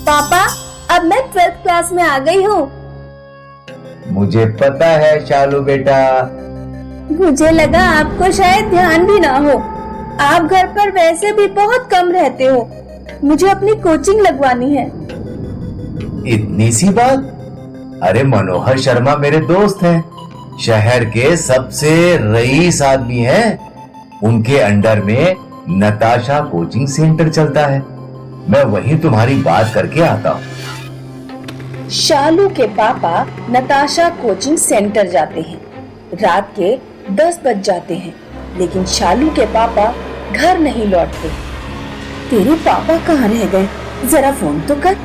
पापा, अब मैं 12th क्लास में आ गई हूँ। मुझे पता है शालू बेटा। मुझे लगा आपको शायद ध्यान भी ना हो। आप घर पर वैसे भी बहुत कम रहते हो। मुझे अपनी कोचिंग लगवानी है। इतनी सी बात? अरे मनोहर शर्मा मेरे दोस्त हैं, शहर के सबसे रईस आदमी हैं। उनके अंडर में नताशा कोचिंग सेंटर चलता है। मैं वहीं तुम्हारी बात करके आता हूँ। शालू के पापा नताशा कोचिंग सेंटर जाते हैं। रात के 10 बज जाते हैं, लेकिन शालू के पापा घर नहीं लौटते। तेरे पापा कहाँ रह गए? जरा फोन तो कर।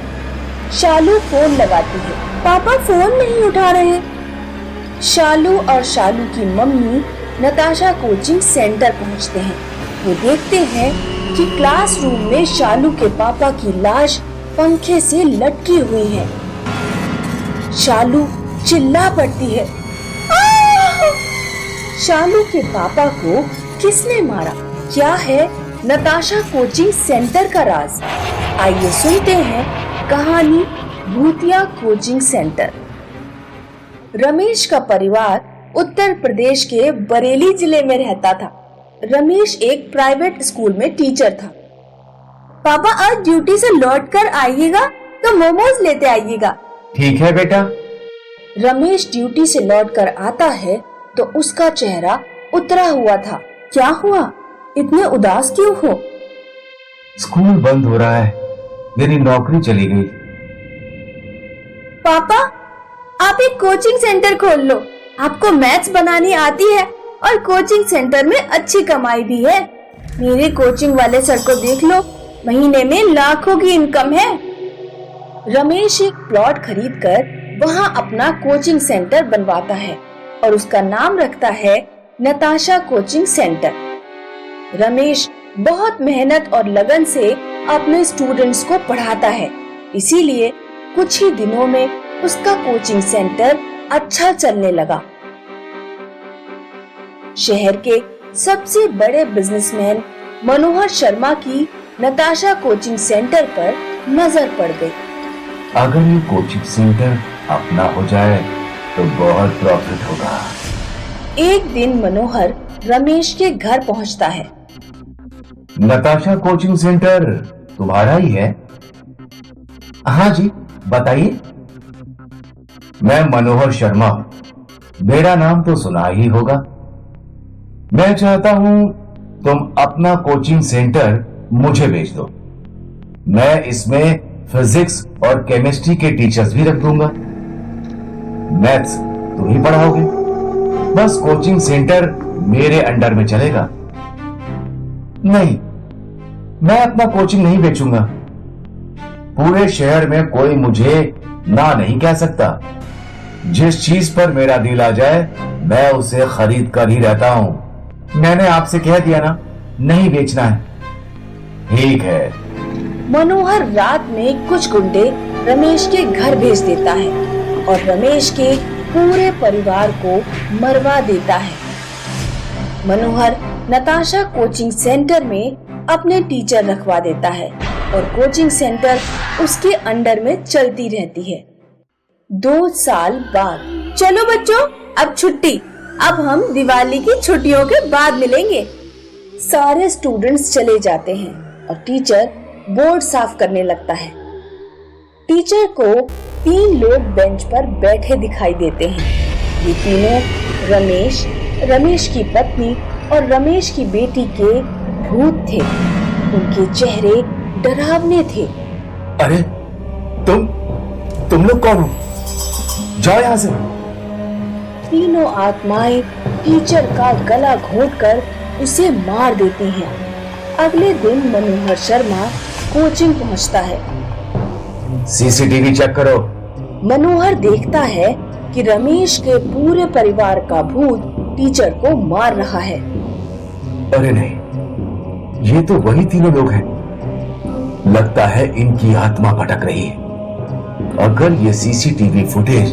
शालू फोन लगाती है। पापा फोन नहीं उठा रहे। शालू और शालू की मम्मी नताशा कोचिंग सेंटर पहुंचते हैं। वो देखते हैं कि क्लासरूम में शालू के पापा की लाश पंखे से लटकी हुई है। शालू चिल्ला पड़ती है, आह! शालू के पापा को किसने मारा? क्या है नताशा कोचिंग सेंटर का राज? आइए सुनते हैं कहानी भूतिया कोचिंग सेंटर। रमेश का परिवार उत्तर प्रदेश के बरेली जिले में रहता था। रमेश एक प्राइवेट स्कूल में टीचर था। पापा, आज ड्यूटी से लौट कर आइएगा तो मोमोज लेते आइएगा। ठीक है बेटा। रमेश ड्यूटी से लौटकर आता है तो उसका चेहरा उतरा हुआ था। क्या हुआ? इतने उदास क्यों हो? स्कूल बंद हो रहा है, मेरी नौकरी चली गई। पापा, आप एक कोचिंग सेंटर खोल लो। आपको मैथ्स बनानी आती है और कोचिंग सेंटर में अच्छी कमाई भी है। मेरे कोचिंग वाले सर को देख लो, महीने में लाखों की इनकम है। रमेश एक प्लॉट खरीदकर वहां अपना कोचिंग सेंटर बनवाता है और उसका नाम रखता है नताशा कोचिंग सेंटर। रमेश बहुत मेहनत और लगन से अपने स्टूडेंट्स को पढ़ाता है, इसीलिए कुछ ही दिनों में उसका कोचिंग सेंटर अच्छा चलने लगा। शहर के सबसे बड़े बिजनेसमैन मनोहर शर्मा की नताशा कोचिंग सेंटर पर नजर पड़ गई। अगर ये कोचिंग सेंटर अपना हो जाए तो बहुत प्रॉफिट होगा। एक दिन मनोहर रमेश के घर पहुंचता है। नताशा कोचिंग सेंटर तुम्हारा ही है? हाँ जी, बताइए। मैं मनोहर शर्मा हूं, मेरा नाम तो सुना ही होगा। मैं चाहता हूं तुम अपना कोचिंग सेंटर मुझे बेच दो। मैं इसमें फिजिक्स और केमिस्ट्री के टीचर्स भी रख दूंगा। मैथ्स तुम ही पढ़ाओगे। बस कोचिंग सेंटर मेरे अंडर में चलेगा। नहीं, मैं अपना कोचिंग नहीं बेचूंगा। पूरे शहर में कोई मुझे ना नहीं कह सकता। जिस चीज पर मेरा दिल आ जाए मैं उसे खरीद कर ही रहता हूं। मैंने आपसे कह दिया ना, नहीं बेचना है। ठीक है। मनोहर रात में कुछ गुंडे रमेश के घर भेज देता है और रमेश के पूरे परिवार को मरवा देता है। मनोहर नताशा कोचिंग सेंटर में अपने टीचर रखवा देता है और कोचिंग सेंटर उसके अंडर में चलती रहती है। 2 साल बाद, चलो बच्चों, अब छुट्टी। अब हम दिवाली की छुट्टियों के बाद मिलेंगे। सारे स्टूडेंट्स चले जाते हैं और टीचर बोर्ड साफ करने लगता है। टीचर को 3 लोग बेंच पर बैठे दिखाई देते हैं। ये तीनों रमेश, रमेश की पत्नी और रमेश की बेटी के भूत थे। उनके चेहरे डरावने थे। अरे तुम लोग कौन हो? जाओ यहाँ से। तीनों आत्माएं टीचर का गला घोंटकर उसे मार देती हैं। अगले दिन मनोहर शर्मा कोचिंग पहुंचता है। सीसीटीवी चेक करो। मनोहर देखता है कि रमेश के पूरे परिवार का भूत टीचर को मार रहा है। अरे नहीं, ये तो वही तीनों लोग हैं। लगता है इनकी आत्मा भटक रही है। अगर ये सीसीटीवी फुटेज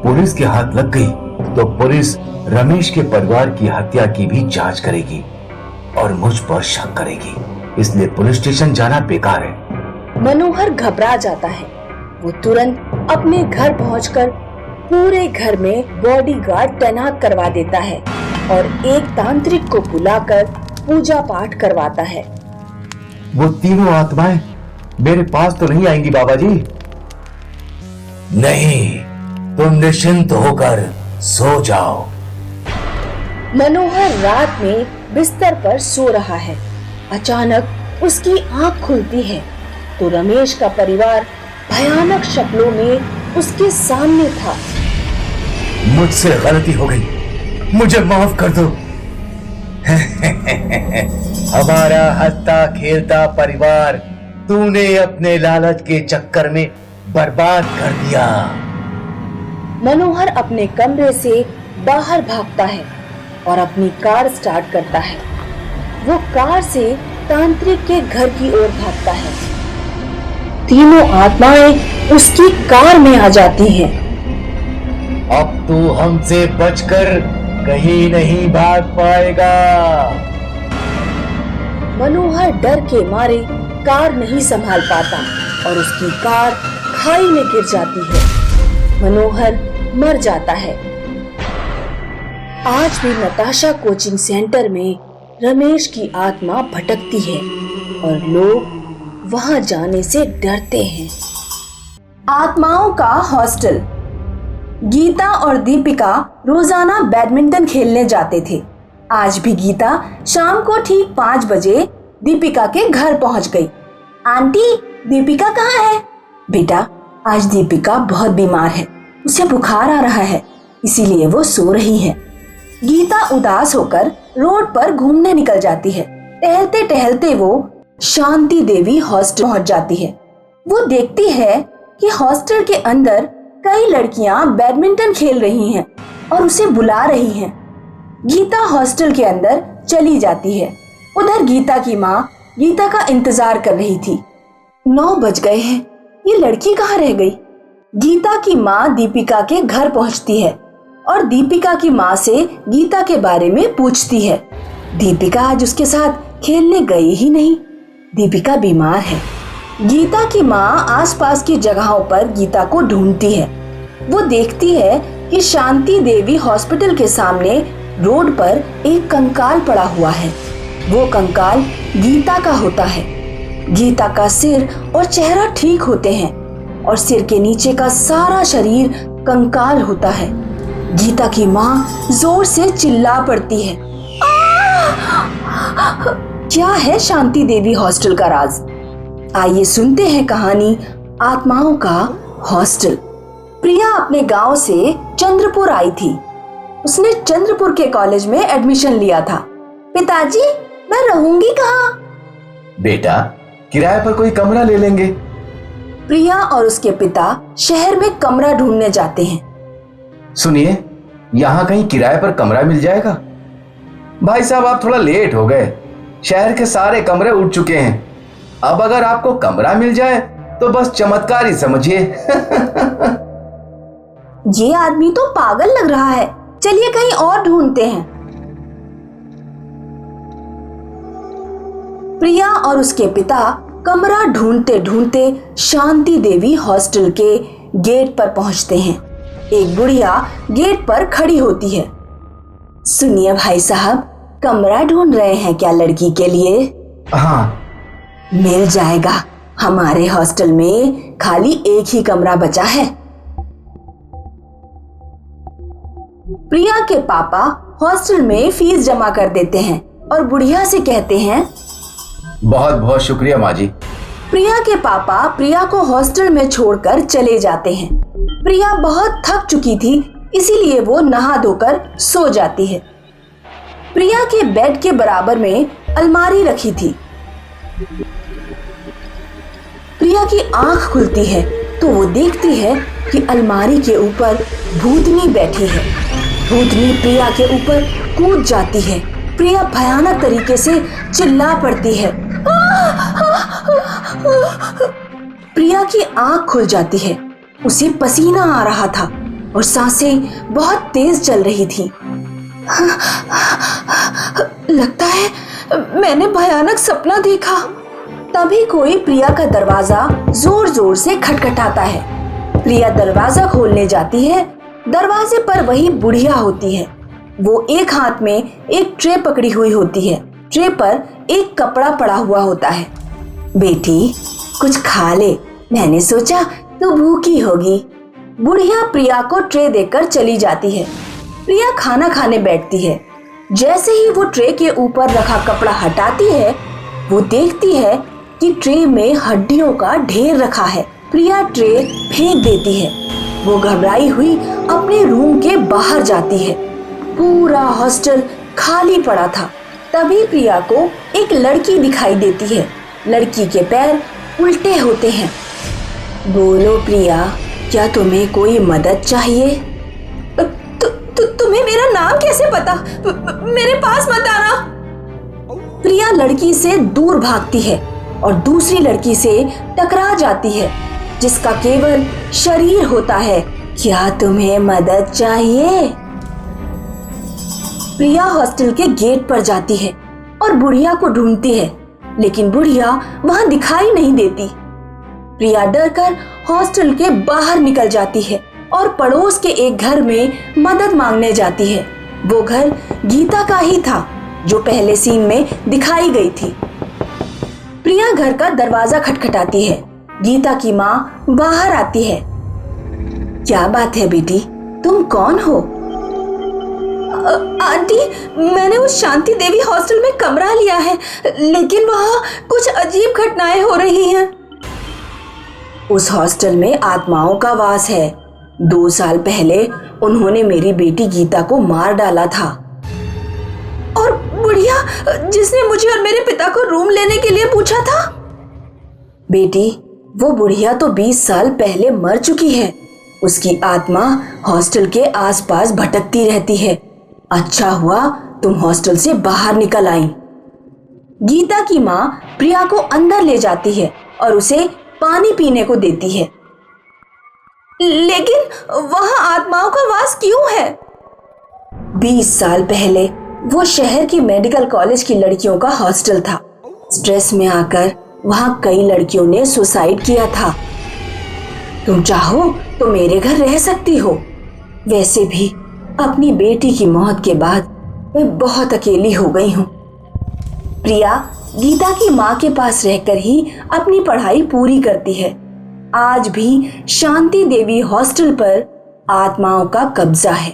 पुलिस के हाथ लग गई तो पुलिस रमेश के परिवार की हत्या की भी जांच करेगी और मुझ पर शक करेगी। इसलिए पुलिस स्टेशन जाना बेकार है। मनोहर घबरा जाता है। वो तुरंत अपने घर पहुंचकर पूरे घर में बॉडीगार्ड तैनात करवा देता है और एक तांत्रिक को बुलाकर पूजा पाठ करवाता है। वो तीनों आत्माएं मेरे पास तो नहीं आएंगी बाबा जी? नहीं, तुम निश्चिंत होकर सो जाओ। मनोहर रात में बिस्तर पर सो रहा है। अचानक उसकी आंख खुलती है तो रमेश का परिवार भयानक शक्लों में उसके सामने था। मुझसे गलती हो गई, मुझे माफ कर दो। हमारा हंसता खेलता परिवार तूने अपने लालच के चक्कर में बर्बाद कर दिया। मनोहर अपने कमरे से बाहर भागता है और अपनी कार स्टार्ट करता है। वो कार से तांत्रिक के घर की ओर भागता है। तीनों आत्माएं उसकी कार में आ जाती हैं। अब तू हमसे बचकर कहीं नहीं भाग पाएगा। मनोहर डर के मारे कार नहीं संभाल पाता और उसकी कार खाई में गिर जाती है। मनोहर मर जाता है। आज भी नताशा कोचिंग सेंटर में रमेश की आत्मा भटकती है और लोग वहां जाने से डरते हैं। आत्माओं का हॉस्टल। गीता और दीपिका रोजाना बैडमिंटन खेलने जाते थे। आज भी गीता शाम को ठीक 5 बजे दीपिका के घर पहुंच गई। आंटी, दीपिका कहाँ है? बेटा, आज दीपिका बहुत बीमार है, उसे बुखार आ रहा है, इसीलिए वो सो रही है। गीता उदास होकर रोड पर घूमने निकल जाती है। टहलते टहलते वो शांति देवी हॉस्टल पहुंच जाती है। वो देखती है कि हॉस्टल के अंदर कई लड़कियां बैडमिंटन खेल रही हैं और उसे बुला रही हैं। गीता हॉस्टल के अंदर चली जाती है। उधर गीता की माँ गीता का इंतजार कर रही थी। 9 बज गए हैं, ये लड़की कहाँ रह गई? गीता की माँ दीपिका के घर पहुंचती है और दीपिका की माँ से गीता के बारे में पूछती है। दीपिका आज उसके साथ खेलने गई ही नहीं, दीपिका बीमार है। गीता की माँ आसपास की जगहों पर गीता को ढूंढती है। वो देखती है कि शांति देवी हॉस्पिटल के सामने रोड पर एक कंकाल पड़ा हुआ है। वो कंकाल गीता का होता है। गीता का सिर और चेहरा ठीक होते हैं और सिर के नीचे का सारा शरीर कंकाल होता है। गीता की माँ जोर से चिल्ला पड़ती है। क्या है शांति देवी हॉस्टल का राज? आइए सुनते हैं कहानी आत्माओं का हॉस्टल। प्रिया अपने गांव से चंद्रपुर आई थी। उसने चंद्रपुर के कॉलेज में एडमिशन लिया था। पिताजी, मैं रहूंगी कहाँ? बेटा, किराए पर कोई कमरा ले लेंगे। प्रिया और उसके पिता शहर में कमरा ढूंढने जाते हैं। सुनिए, यहाँ कहीं किराए पर कमरा मिल जाएगा? भाई साहब, आप थोड़ा लेट हो गए, शहर के सारे कमरे उठ चुके हैं। अब अगर आपको कमरा मिल जाए तो बस चमत्कार ही समझिए। ये आदमी तो पागल लग रहा है, चलिए कहीं और ढूंढते हैं। प्रिया और उसके पिता कमरा ढूंढते ढूंढते शांति देवी हॉस्टल के गेट पर पहुंचते हैं। एक बुढ़िया गेट पर खड़ी होती है। सुनिए भाई साहब, कमरा ढूंढ रहे हैं क्या लड़की के लिए? हाँ, मिल जाएगा। हमारे हॉस्टल में खाली एक ही कमरा बचा है। प्रिया के पापा हॉस्टल में फीस जमा कर देते हैं और बुढ़िया से कहते हैं, बहुत बहुत शुक्रिया माँ जी। प्रिया के पापा प्रिया को हॉस्टल में छोड़कर चले जाते हैं। प्रिया बहुत थक चुकी थी, इसीलिए वो नहा धोकर सो जाती है। प्रिया के बेड के बराबर में अलमारी रखी थी। प्रिया की आंख खुलती है तो वो देखती है कि अलमारी के ऊपर भूतनी बैठी है। भूतनी प्रिया के ऊपर कूद जाती है। प्रिया भयानक तरीके से चिल्ला पड़ती है। प्रिया की आंख खुल जाती है। उसे पसीना आ रहा था और सांसें बहुत तेज चल रही थी। लगता है मैंने भयानक सपना देखा। तभी कोई प्रिया का दरवाजा जोर जोर से खटखटाता है। प्रिया दरवाजा खोलने जाती है। दरवाजे पर वही बुढ़िया होती है। वो एक हाथ में एक ट्रे पकड़ी हुई होती है। ट्रे पर एक कपड़ा पड़ा हुआ होता है। बेटी, कुछ खा ले, मैंने सोचा तू भूखी होगी। बुढ़िया प्रिया को ट्रे देकर चली जाती है। प्रिया खाना खाने बैठती है। जैसे ही वो ट्रे के ऊपर रखा कपड़ा हटाती है, वो देखती है कि ट्रे में हड्डियों का ढेर रखा है। प्रिया ट्रे फेंक देती है। वो घबराई हुई अपने रूम के बाहर जाती है। पूरा हॉस्टल खाली पड़ा था। तभी प्रिया को एक लड़की दिखाई देती है। लड़की के पैर उल्टे होते हैं। बोलो प्रिया, क्या तुम्हें कोई मदद चाहिए? तुम्हें मेरा नाम कैसे पता? मेरे पास मत आना। प्रिया लड़की से दूर भागती है और दूसरी लड़की से टकरा जाती है, जिसका केवल शरीर होता है। क्या तुम्हें मदद चाहिए? प्रिया हॉस्टल के गेट पर जाती है और बुढ़िया को ढूंढती है, लेकिन बुढ़िया वहां दिखाई नहीं देती। प्रिया डरकर हॉस्टल के बाहर निकल जाती है और पड़ोस के एक घर में मदद मांगने जाती है। वो घर गीता का ही था, जो पहले सीन में दिखाई गई थी। प्रिया घर का दरवाजा खटखटाती है। गीता की माँ बाहर आती है। क्या बात है बेटी, तुम कौन हो? आंटी, मैंने उस शांति देवी हॉस्टल में कमरा लिया है, लेकिन वहाँ कुछ अजीब घटनाएं हो रही हैं। उस हॉस्टल में आत्माओं का वास है। 2 साल पहले उन्होंने मेरी बेटी गीता को मार डाला था। और बुढ़िया जिसने मुझे और मेरे पिता को रूम लेने के लिए पूछा था? बेटी, वो बुढ़िया तो 20 साल पहले मर चुकी है। उसकी आत्मा हॉस्टल के आसपास भटकती रहती है। अच्छा हुआ तुम हॉस्टल से बाहर निकल आई। गीता की माँ प्रिया को अंदर ले जाती है और उसे पानी पीने को देती है। लेकिन वहां आत्माओं का वास क्यों है? 20 साल पहले वो शहर की मेडिकल कॉलेज की लड़कियों का हॉस्टल था। स्ट्रेस में आकर वहां कई लड़कियों ने सुसाइड किया था। तुम चाहो तो मेरे घर रह सकती हो। वैसे भी अपनी बेटी की मौत के बाद मैं बहुत अकेली हो गई हूँ। प्रिया गीता की माँ के पास रहकर ही अपनी पढ़ाई पूरी करती है। आज भी शांति देवी हॉस्टल पर आत्माओं का कब्जा है।